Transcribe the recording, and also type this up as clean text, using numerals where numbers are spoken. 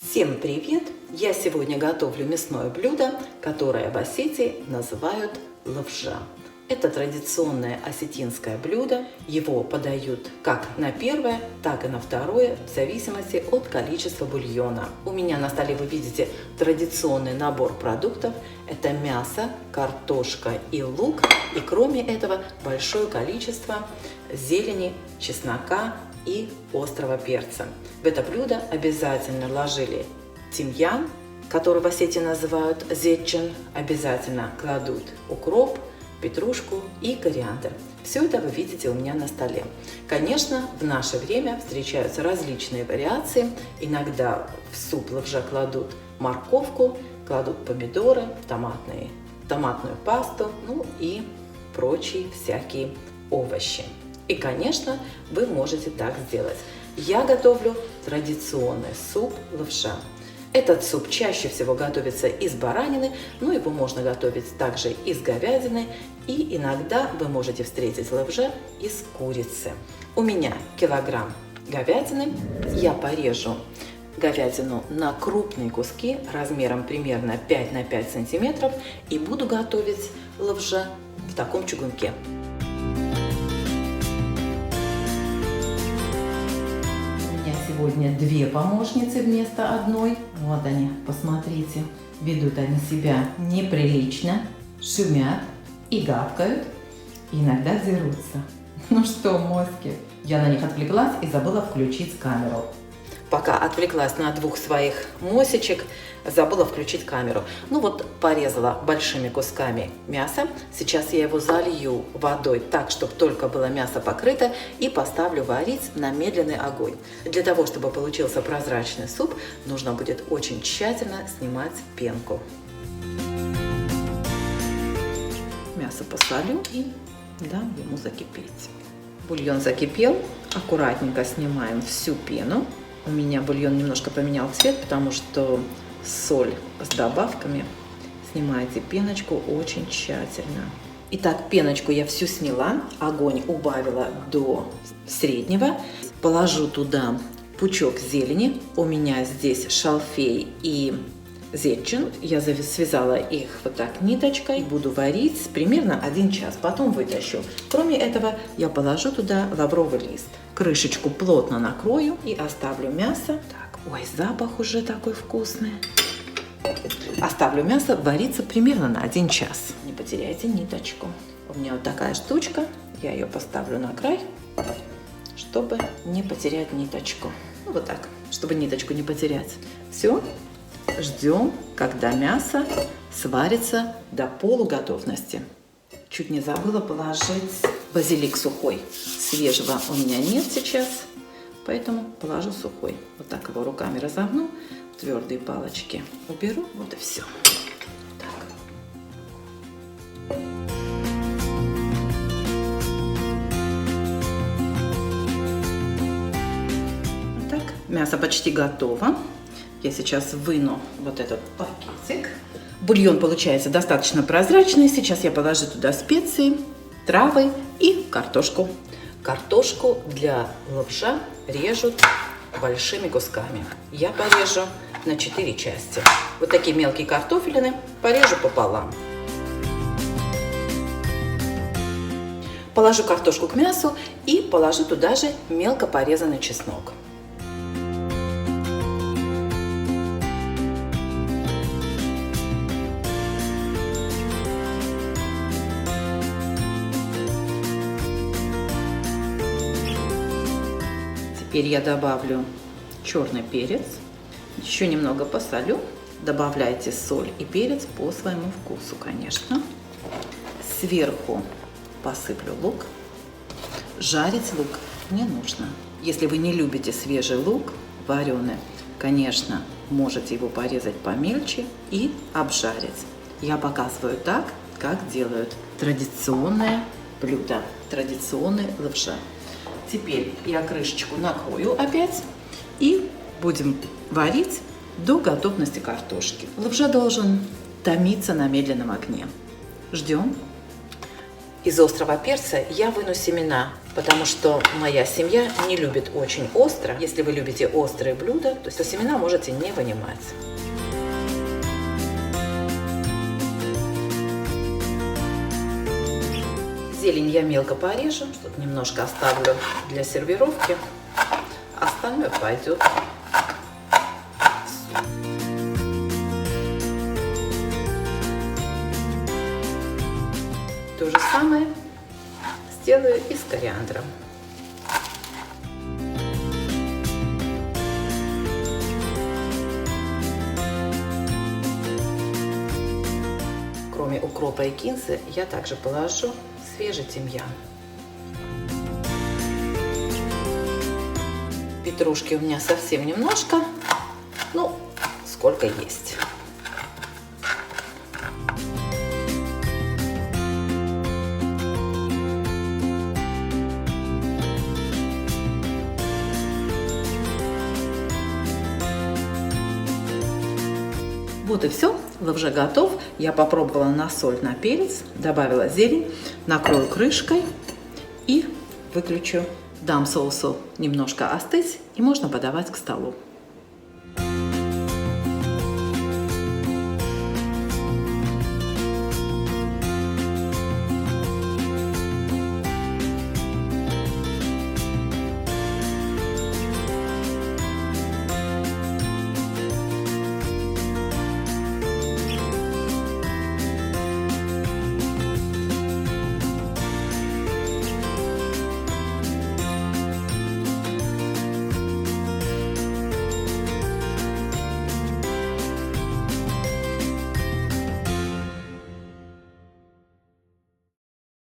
Всем привет! Я сегодня готовлю мясное блюдо, которое в Осетии называют лавша. Это традиционное осетинское блюдо. Его подают как на первое, так и на второе, в зависимости от количества бульона. У меня на столе вы видите традиционный набор продуктов. Это мясо, картошка и лук. И кроме этого большое количество зелени, чеснока и острого перца. В это блюдо обязательно вложили тимьян, который в Осетии называют зетчин. Обязательно кладут укроп, петрушку и кориандр. Все это вы видите у меня на столе. Конечно, в наше время встречаются различные вариации. Иногда в суп лавша кладут морковку, кладут помидоры, томатную пасту, ну и прочие всякие овощи. И, конечно, вы можете так сделать. Я готовлю традиционный суп лавша. Этот суп чаще всего готовится из баранины, но его можно готовить также из говядины. И иногда вы можете встретить лавша из курицы. У меня килограмм говядины. Я порежу говядину на крупные куски размером примерно 5 на 5 сантиметров и буду готовить лавша в таком чугунке. Сегодня две помощницы вместо одной. Вот они, посмотрите. Ведут они себя неприлично, шумят и гавкают, иногда дерутся. Ну что, моськи, я на них отвлеклась и забыла включить камеру. Пока отвлеклась на двух своих мосечек, забыла включить камеру. Ну вот, порезала большими кусками мясо. Сейчас я его залью водой так, чтобы только было мясо покрыто, и поставлю варить на медленный огонь. Для того, чтобы получился прозрачный суп, нужно будет очень тщательно снимать пенку. Мясо посолю и дам ему закипеть. Бульон закипел, аккуратненько снимаем всю пену. У меня бульон немножко поменял цвет, потому что соль с добавками. Снимайте пеночку очень тщательно. Итак, пеночку я всю сняла, огонь убавила до среднего. Положу туда пучок зелени. У меня здесь шалфей и зетчин. Я связала их вот так ниточкой. Буду варить примерно 1 час, потом вытащу. Кроме этого, я положу туда лавровый лист. Крышечку плотно накрою и оставлю мясо. Так, ой, запах уже такой вкусный. Оставлю мясо вариться примерно на 1 час. Не потеряйте ниточку. У меня вот такая штучка. Я ее поставлю на край, чтобы не потерять ниточку. Ну, вот так, чтобы ниточку не потерять. Все. Ждем, когда мясо сварится до полуготовности. Чуть не забыла положить базилик сухой. Свежего у меня нет сейчас, поэтому положу сухой. Вот так его руками разогну, твердые палочки уберу, вот и все. Вот так, мясо почти готово. Я сейчас выну вот этот пакетик. Бульон получается достаточно прозрачный. Сейчас я положу туда специи, травы и картошку. Картошку для лавша режут большими кусками. Я порежу на 4 части. Вот такие мелкие картофелины порежу пополам. Положу картошку к мясу и положу туда же мелко порезанный чеснок. Теперь я добавлю черный перец, еще немного посолю. Добавляйте соль и перец по своему вкусу, конечно. Сверху посыплю лук. Жарить лук не нужно. Если вы не любите свежий лук, вареный, конечно, можете его порезать помельче и обжарить. Я показываю так, как делают традиционное блюдо, традиционный лавша. Теперь я крышечку накрою опять и будем варить до готовности картошки. Лавша должен томиться на медленном огне. Ждем. Из острого перца я выну семена, потому что моя семья не любит очень остро. Если вы любите острые блюда, то семена можете не вынимать. Зелень я мелко порежу, что-то немножко оставлю для сервировки. Остальное пойдет. То же самое сделаю и с кориандром. Кроме укропа и кинзы, я также положу свежий тимьян. Петрушки у меня совсем немножко, ну, сколько есть. Вот и все, лавша готов. Я попробовала на соль, на перец, добавила зелень, накрою крышкой и выключу. Дам соусу немножко остыть, и можно подавать к столу.